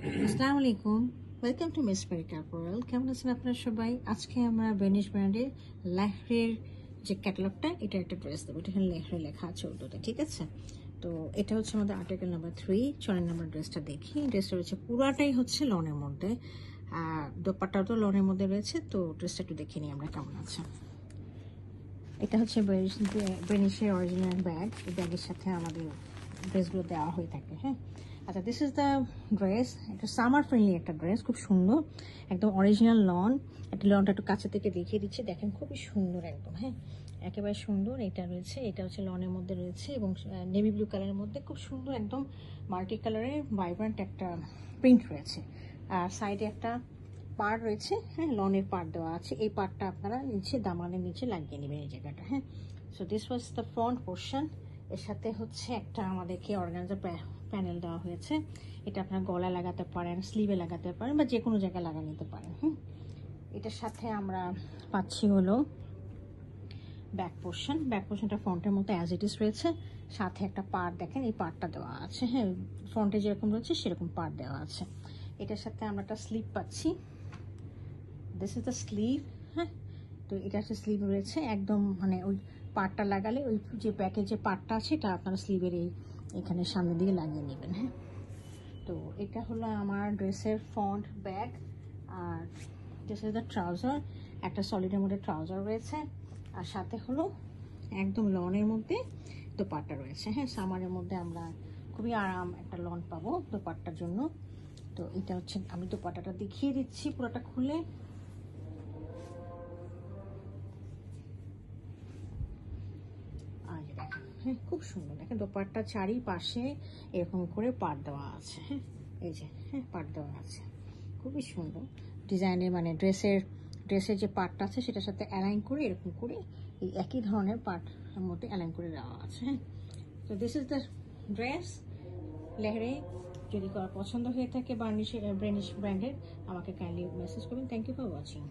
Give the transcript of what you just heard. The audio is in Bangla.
আসসালামু আলাইকুম, ওয়েলকাম টু মিস মেরিকা অ্যাপারেল। কেমন আছেন আপনারা সবাই? আজকে আমরা বেনিশ ব্র্যান্ডের লেহরের যে ক্যাটালগটা, এটা একটা ড্রেস দেবো। এটা এখানে লেহরে লেখা আছে উর্দুতে, ঠিক আছে? তো এটা হচ্ছে আমাদের আর্টিকেল নাম্বার 3। চলেন আমরা ড্রেসটা দেখি। ড্রেসটা রয়েছে পুরাটাই হচ্ছে লনের মধ্যে, দোপাট্টাও তো লনের মধ্যে রয়েছে। তো ড্রেসটা একটু দেখে নিই আমরা কেমন আছে। এটা হচ্ছে বেনিশের অরিজিনাল ব্যাগ। এই ব্যাগের সাথে আমাদের ড্রেসগুলো দেওয়া হয়ে থাকে। হ্যাঁ, আচ্ছা, দিস ইজ দ্য ড্রেস। এটা সামার ফ্রেন্ডলি একটা ড্রেস, খুব সুন্দর, একদম অরিজিনাল লন। একটা লনটা একটু কাছে থেকে দেখিয়ে দিচ্ছি, দেখেন খুবই সুন্দর একদম। হ্যাঁ, একেবারে সুন্দর। এটা রয়েছে, এটা হচ্ছে লনের মধ্যে রয়েছে এবং নেভি ব্লু কালারের মধ্যে খুব সুন্দর একদম মাল্টি কালারের ভাইব্রেন্ট একটা প্রিন্ট রয়েছে। আর সাইডে একটা পাড় রয়েছে। হ্যাঁ, লনের পাড় দেওয়া আছে। এই পাড়টা আপনারা নিচে দামানের নিচে লাগিয়ে নেবেন এই জায়গাটা। হ্যাঁ, so this was the front portion. এর সাথে হচ্ছে একটা আমাদেরকে অর্গানজা প্যানেল দেওয়া হয়েছে। এটা আপনারা গলা লাগাতে পারেন, স্লিভে লাগাতে পারেন, বা যে কোনো জায়গায় লাগা নিতে পারেন। এটার সাথে আমরা পাচ্ছি হলো ব্যাক পোর্শন। ব্যাক পোর্শনটা ফ্রন্টের মতো অ্যাজ ইট ইজ রয়েছে। সাথে একটা পার্ট, দেখেন এই পার্টটা দেওয়া আছে। হ্যাঁ, ফ্রন্টে যেরকম রয়েছে সেরকম পার্ট দেওয়া আছে। এটার সাথে আমরা একটা স্লিভ পাচ্ছি। This is the sleeve. হ্যাঁ, তো এটা হচ্ছে স্লিভ রয়েছে একদম, মানে ওই পার্টটা লাগালে ওই যে ব্যাকের যে পার্টটা আছে এটা আপনারা স্লিভের এখানে সামনের দিকে লাগিয়ে নেবেন। হ্যাঁ, তো এটা হলো আমার ড্রেসের ফ্রন্ট ব্যাক। আর দিস ইজ দ্য ট্রাউজার। একটা সলিডের মধ্যে ট্রাউজার রয়েছে, আর সাথে হলো একদম লনের মধ্যে দোপাট্টা রয়েছে। হ্যাঁ, সামারের মধ্যে আমরা খুবই আরাম একটা লন পাবো দোপাট্টার জন্য। তো এটা হচ্ছে, আমি দোপাট্টাটা দেখিয়ে দিচ্ছি পুরোটা খুলে। হ্যাঁ, খুব সুন্দর, দেখেন দোপাট্টা চারিপাশে এরকম করে পাট দেওয়া আছে। হ্যাঁ, এই যে, হ্যাঁ, পাট দেওয়া আছে, খুবই সুন্দর ডিজাইনের, মানে ড্রেসের যে পাটটা আছে সেটার সাথে অ্যালাইন করে এরকম করে এই একই ধরনের পাটের মধ্যে অ্যালাইন করে দেওয়া আছে। হ্যাঁ, তো দিস ইজ দ্য ড্রেস লেহরে। যদি পছন্দ হয়ে থাকে বেনিশ ব্র্যান্ডের, আমাকে কাইন্ডলি মেসেজ করবেন। Thank you for watching.